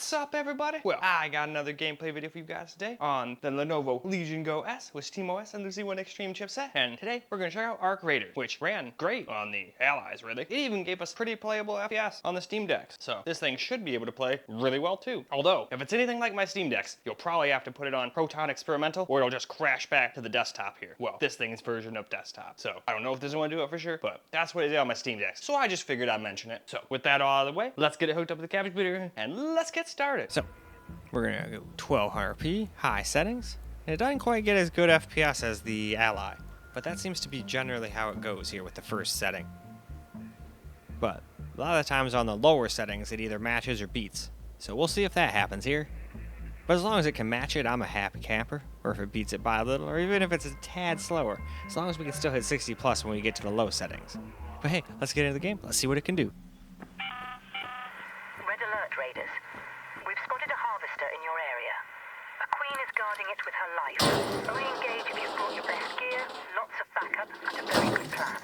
What's up, everybody? Well, I got another gameplay video for you guys today on the Lenovo Legion Go S with SteamOS and the Z1 Extreme chipset. And today we're gonna check out Arc Raiders, which ran great on the Allies, really. It even gave us pretty playable FPS on the Steam Decks. So this thing should be able to play really well too. Although, if it's anything like my Steam Decks, you'll probably have to put it on Proton Experimental or it'll just crash back to the desktop here. Well, this thing's version of desktop. So I don't know if this is gonna do it for sure, but that's what it did on my Steam Decks. So I just figured I'd mention it. So with that all out of the way, let's get it hooked up to the capture computer and let's get started. So we're gonna go 1200p, high settings. And it doesn't quite get as good FPS as the Ally, but that seems to be generally how it goes here with the first setting. But a lot of the times on the lower settings, it either matches or beats. So we'll see if that happens here. But as long as it can match it, I'm a happy camper. Or if it beats it by a little, or even if it's a tad slower. As long as we can still hit 60 plus when we get to the low settings. But hey, let's get into the game. Let's see what it can do. Red alert, Raiders. We've spotted a harvester in your area. A queen is guarding it with her life. Only engage if you've brought your best gear, lots of backup, and a very good plan.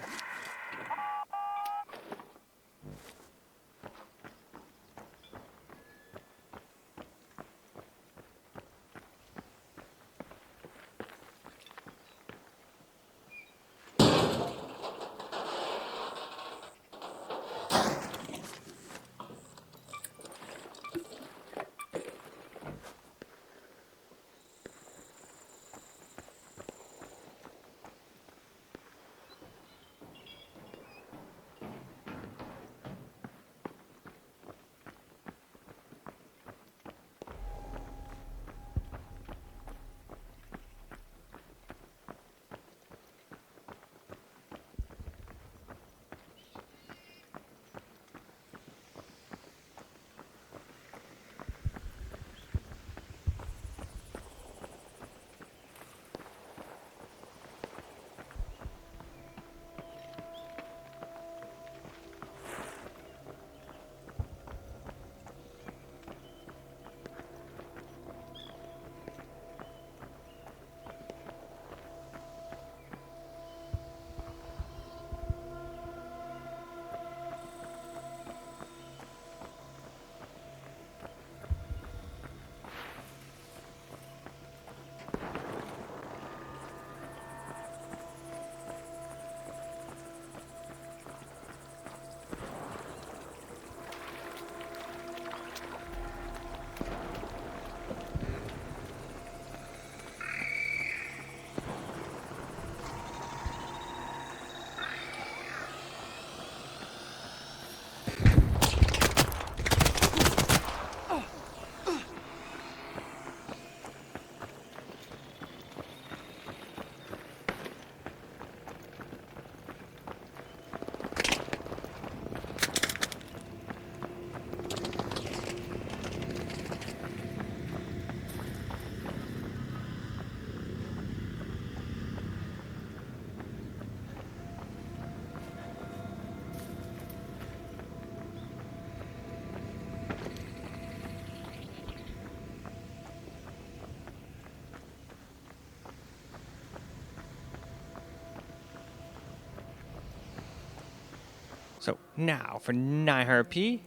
So now for 900p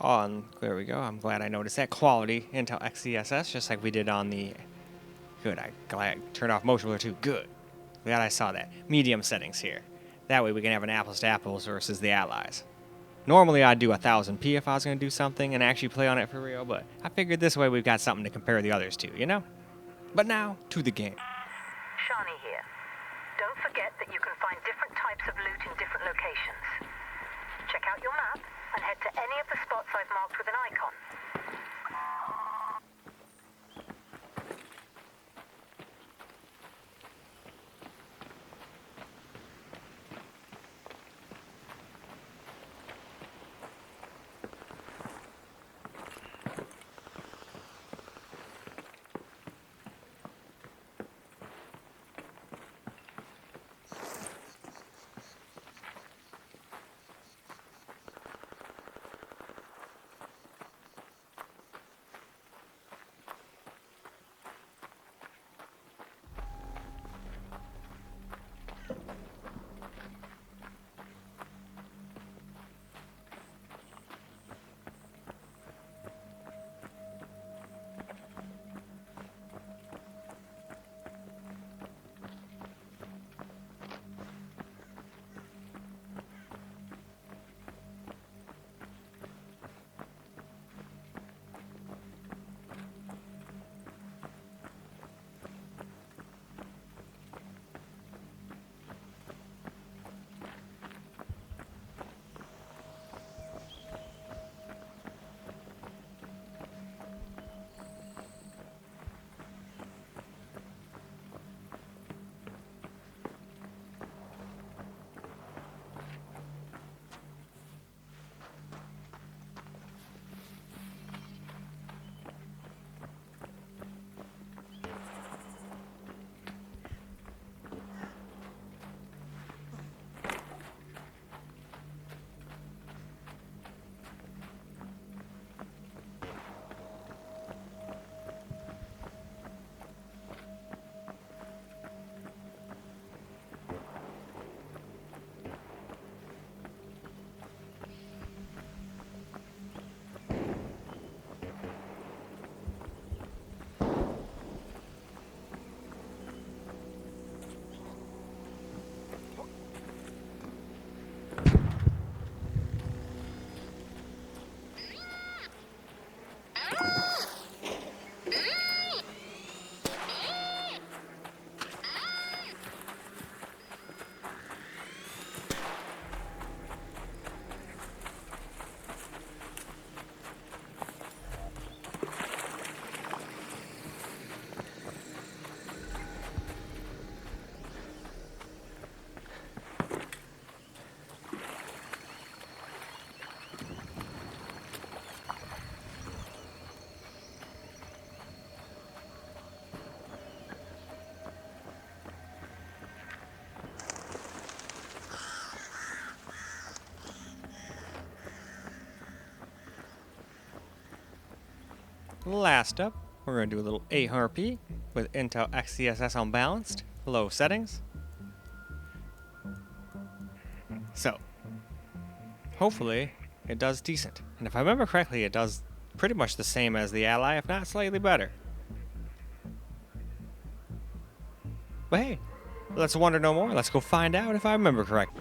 on, there we go, I'm glad I noticed that, quality Intel XeSS, just like we did on the, good, I glad I turned off motion blur too, good. Glad I saw that. Medium settings here. That way we can have an apples to apples versus the Allies. Normally I'd do 1000p if I was going to do something and actually play on it for real, but I figured this way we've got something to compare the others to, you know? But now, to the game. Shani here. Don't forget that you can find different types of loot in different locations. Check out your map and head to any of the spots I've marked with an icon. Last up, we're going to do a little 800p with Intel XeSS unbalanced, low settings. So, hopefully it does decent. And if I remember correctly, it does pretty much the same as the Ally, if not slightly better. But hey, let's wonder no more. Let's go find out if I remember correctly.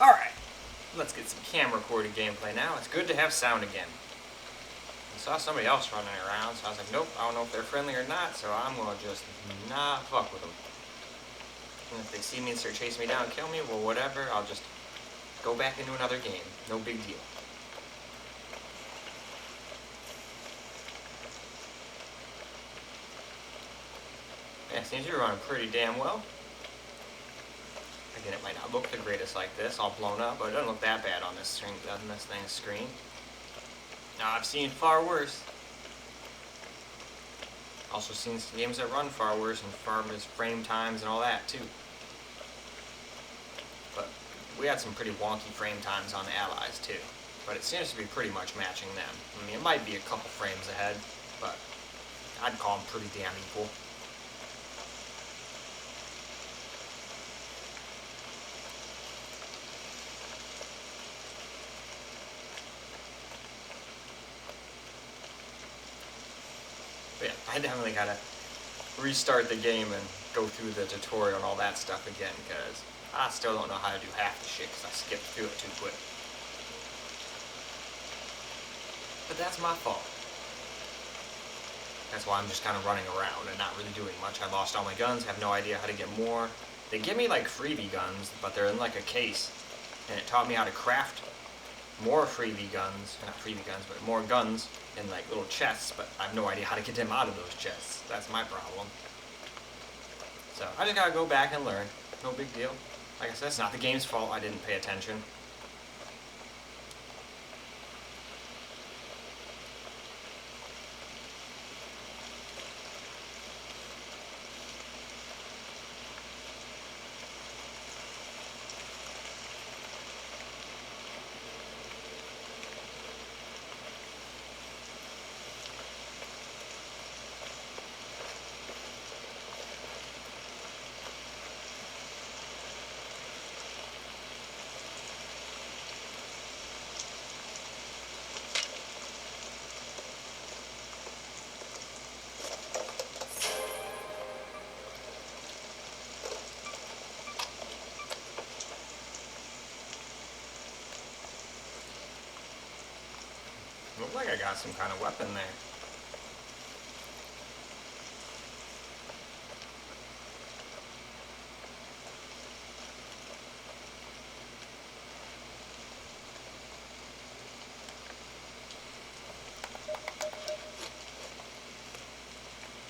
Alright, let's get some camera recording gameplay now. It's good to have sound again. I saw somebody else running around, so I was like, nope, I don't know if they're friendly or not, so I'm gonna just not fuck with them. And if they see me and start chasing me down and kill me, well, whatever, I'll just go back into another game. No big deal. Yeah, seems to be running pretty damn well. Again, it might not look the greatest like this, all blown up, but it doesn't look that bad on this thing's screen. Now, I've seen far worse. Also seen some games that run far worse and far worse frame times and all that too. But we had some pretty wonky frame times on the Allies too. But it seems to be pretty much matching them. I mean, it might be a couple frames ahead, but I'd call them pretty damn equal. But yeah, I definitely gotta restart the game and go through the tutorial and all that stuff again, because I still don't know how to do half the shit because I skipped through it too quick. But that's my fault. That's why I'm just kind of running around and not really doing much. I lost all my guns, have no idea how to get more. They give me like freebie guns, but they're in like a case, and it taught me how to craft more freebie guns, not freebie guns, but more guns in like little chests, but I have no idea how to get them out of those chests. That's my problem. So I just gotta go back and learn. No big deal. Like I said, it's not the game's fault I didn't pay attention. Looks like I got some kind of weapon there.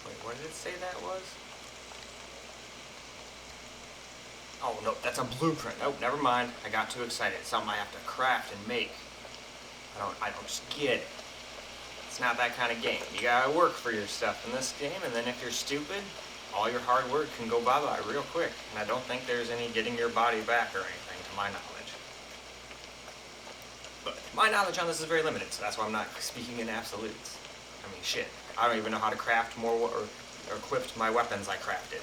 Wait, what did it say that was? Oh, no, that's a blueprint. Oh, never mind. I got too excited. It's something I have to craft and make. I don't just get it. It's not that kind of game. You gotta work for your stuff in this game, and then if you're stupid, all your hard work can go bye-bye real quick. And I don't think there's any getting your body back or anything, to my knowledge. But my knowledge on this is very limited, so that's why I'm not speaking in absolutes. I mean, shit. I don't even know how to craft more or equip my weapons I crafted.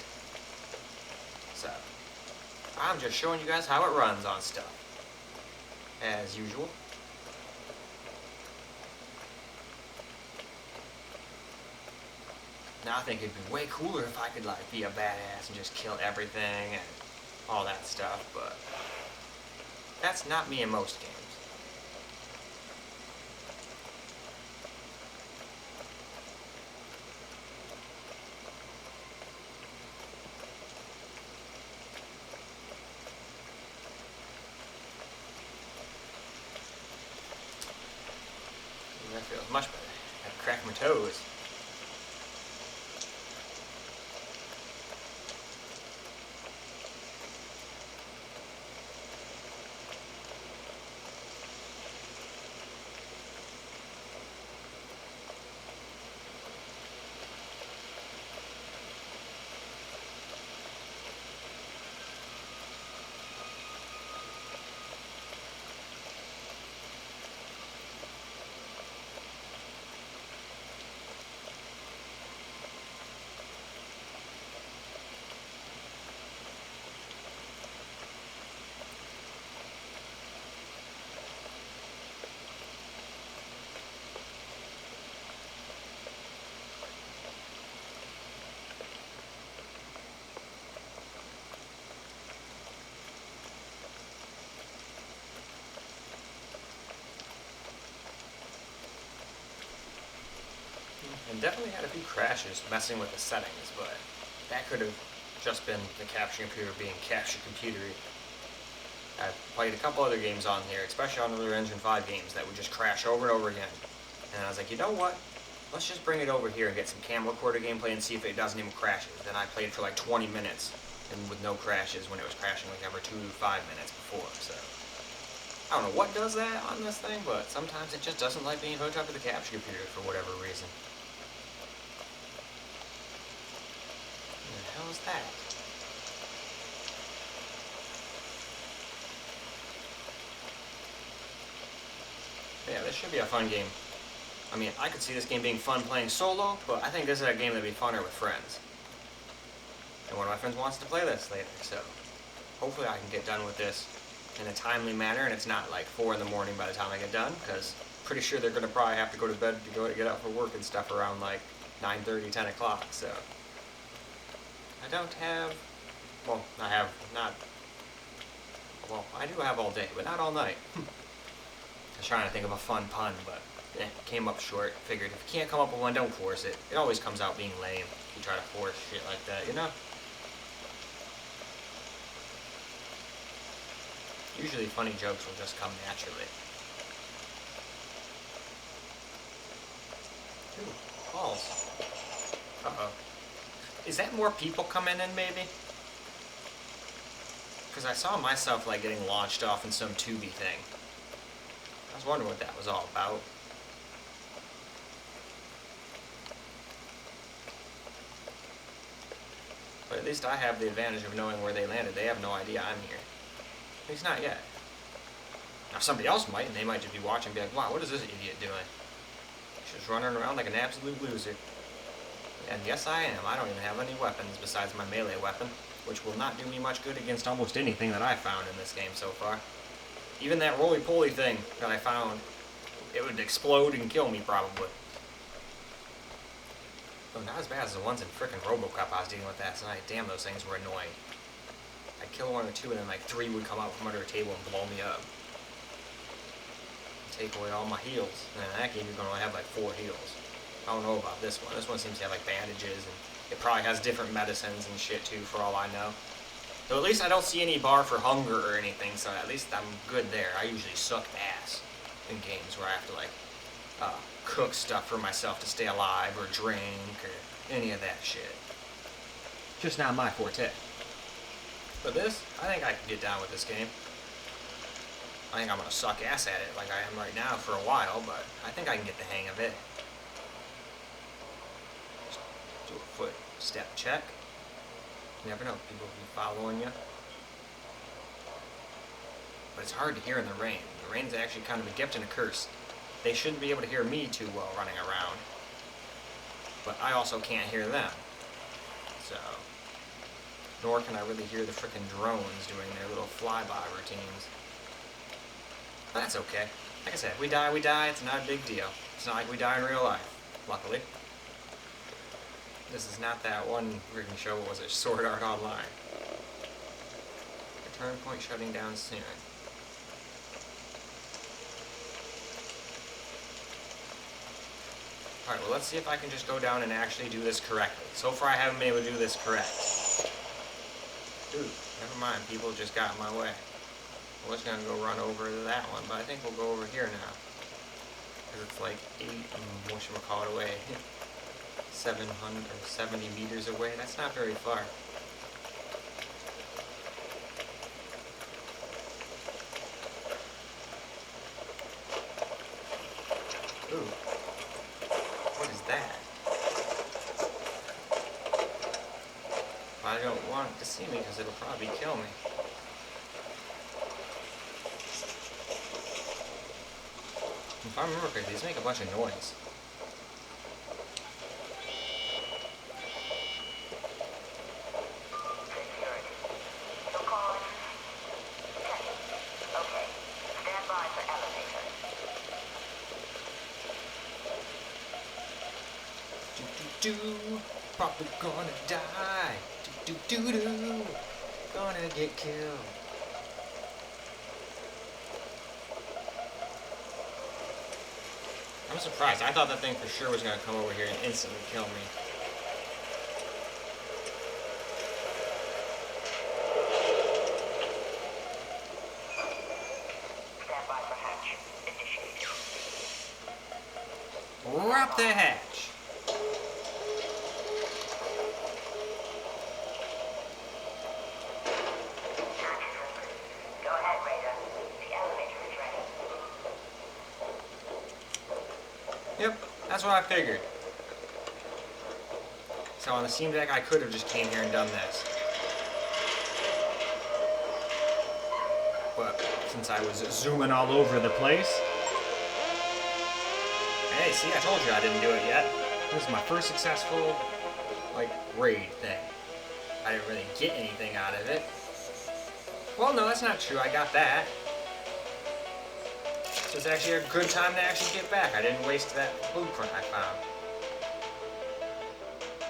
So, I'm just showing you guys how it runs on stuff. As usual. Now I think it'd be way cooler if I could like be a badass and just kill everything and all that stuff, but that's not me in most games. That feels much better. I have to crack my toes. And definitely had a few crashes messing with the settings, but that could have just been the capture computer being capture computery. I've played a couple other games on here, especially on the Engine 5 games, that would just crash over and over again. And I was like, you know what? Let's just bring it over here and get some camcorder gameplay and see if it doesn't even crash. Then I played for like 20 minutes and with no crashes when it was crashing like every 2 to 5 minutes before, so. I don't know what does that on this thing, but sometimes it just doesn't like being hooked up to the capture computer for whatever reason. hell's that? Yeah, this should be a fun game. I mean, I could see this game being fun playing solo, but I think this is a game that'd be funner with friends. And one of my friends wants to play this later, so hopefully I can get done with this in a timely manner, and it's not like 4 in the morning by the time I get done, because pretty sure they're gonna probably have to go to bed to get up for work and stuff around like 9:30, 10 o'clock. So I don't have. Well, I have not. Well, I do have all day, but not all night. I was trying to think of a fun pun, but came up short. Figured if you can't come up with one, don't force it. It always comes out being lame if you try to force shit like that, you know? Usually funny jokes will just come naturally. Ooh, balls. Uh-oh. Is that more people coming in, maybe? Because I saw myself, like, getting launched off in some tubey thing. I was wondering what that was all about. But at least I have the advantage of knowing where they landed. They have no idea I'm here. At least not yet. Now somebody else might, and they might just be watching and be like, wow, what is this idiot doing? He's just running around like an absolute loser. And yes, I am. I don't even have any weapons besides my melee weapon, which will not do me much good against almost anything that I've found in this game so far. Even that roly-poly thing that I found, it would explode and kill me probably. Oh, not as bad as the ones in frickin' RoboCop I was dealing with last night. Damn, those things were annoying. I'd kill 1 or 2 and then like 3 would come out from under a table and blow me up. Take away all my heals. And in that game you're gonna only have like 4 heals. I don't know about this one. This one seems to have like bandages, and it probably has different medicines and shit too, for all I know. Though at least I don't see any bar for hunger or anything, so at least I'm good there. I usually suck ass in games where I have to like cook stuff for myself to stay alive, or drink, or any of that shit. Just not my forte. But this, I think I can get down with this game. I think I'm gonna suck ass at it like I am right now for a while, but I think I can get the hang of it. Just do a foot step check. You never know, people will be following you. But it's hard to hear in the rain. The rain's actually kind of a gift and a curse. They shouldn't be able to hear me too well running around. But I also can't hear them. So, nor can I really hear the frickin' drones doing their little flyby routines. But that's okay. Like I said, we die, it's not a big deal. It's not like we die in real life, luckily. This is not that one freaking show, what was it, Sword Art Online. Return point shutting down soon. Alright, well let's see if I can just go down and actually do this correctly. So far I haven't been able to do this correct. Dude, never mind, people just got in my way. I was gonna go run over to that one, but I think we'll go over here now. Because it's like 8, away. 770 meters away. That's not very far. Ooh. What is that? I don't want it to see me because it'll probably kill me. If I remember correctly, these make a bunch of noise. Do probably gonna die. Do gonna get killed. I'm surprised. I thought that thing for sure was gonna come over here and instantly kill me. Standby for hatch. Initiate. Wrap the hatch. Go ahead, Raider. The elevator is ready. Yep, that's what I figured. So on the Steam Deck, I could have just came here and done this. But since I was zooming all over the place... Hey, see, I told you I didn't do it yet. This is my first successful, like, raid thing. I didn't really get anything out of it. Well, no, that's not true. I got that. So it's actually a good time to actually get back. I didn't waste that blueprint I found.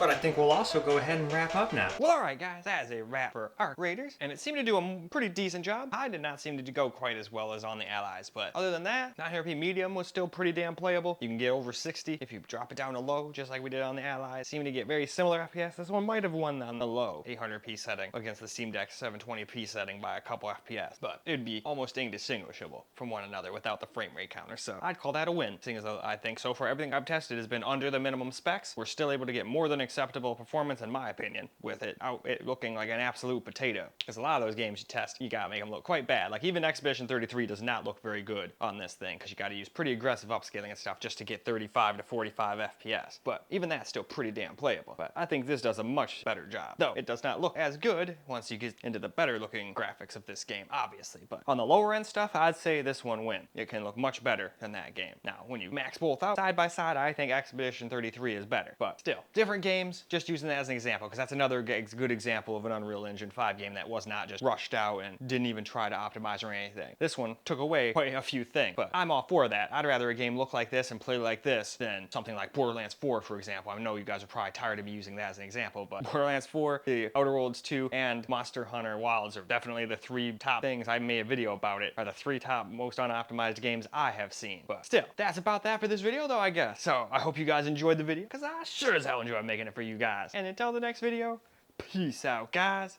But I think we'll also go ahead and wrap up now. Well, alright guys, that is a wrap for Arc Raiders, and it seemed to do a pretty decent job. I did not seem to go quite as well as on the Allies, but other than that, 900p medium was still pretty damn playable. You can get over 60 if you drop it down to low, just like we did on the Allies. Seemed to get very similar FPS. This one might have won on the low 800p setting against the Steam Deck 720p setting by a couple FPS, but it'd be almost indistinguishable from one another without the frame rate counter, so I'd call that a win, seeing as I think so far everything I've tested has been under the minimum specs. We're still able to get more than acceptable performance in my opinion with it looking like an absolute potato, because a lot of those games you test, you gotta make them look quite bad. Like even Expedition 33 does not look very good on this thing, because you gotta use pretty aggressive upscaling and stuff just to get 35 to 45 FPS, but even that's still pretty damn playable. But I think this does a much better job, though it does not look as good once you get into the better looking graphics of this game, obviously. But on the lower end stuff, I'd say this one wins. It can look much better than that game. Now when you max both out side by side, I think Expedition 33 is better, but still different games. Just using that as an example, because that's another good example of an Unreal Engine 5 game that was not just rushed out and didn't even try to optimize or anything. This one took away quite a few things, but I'm all for that. I'd rather a game look like this and play like this than something like Borderlands 4, for example. I know you guys are probably tired of me using that as an example, but Borderlands 4, the Outer Worlds 2, and Monster Hunter Wilds are definitely the three top things. I made a video about it, are the three top most unoptimized games I have seen. But still, that's about that for this video though, I guess. So I hope you guys enjoyed the video, because I sure as hell enjoyed making it for you guys. And until the next video, peace out, guys.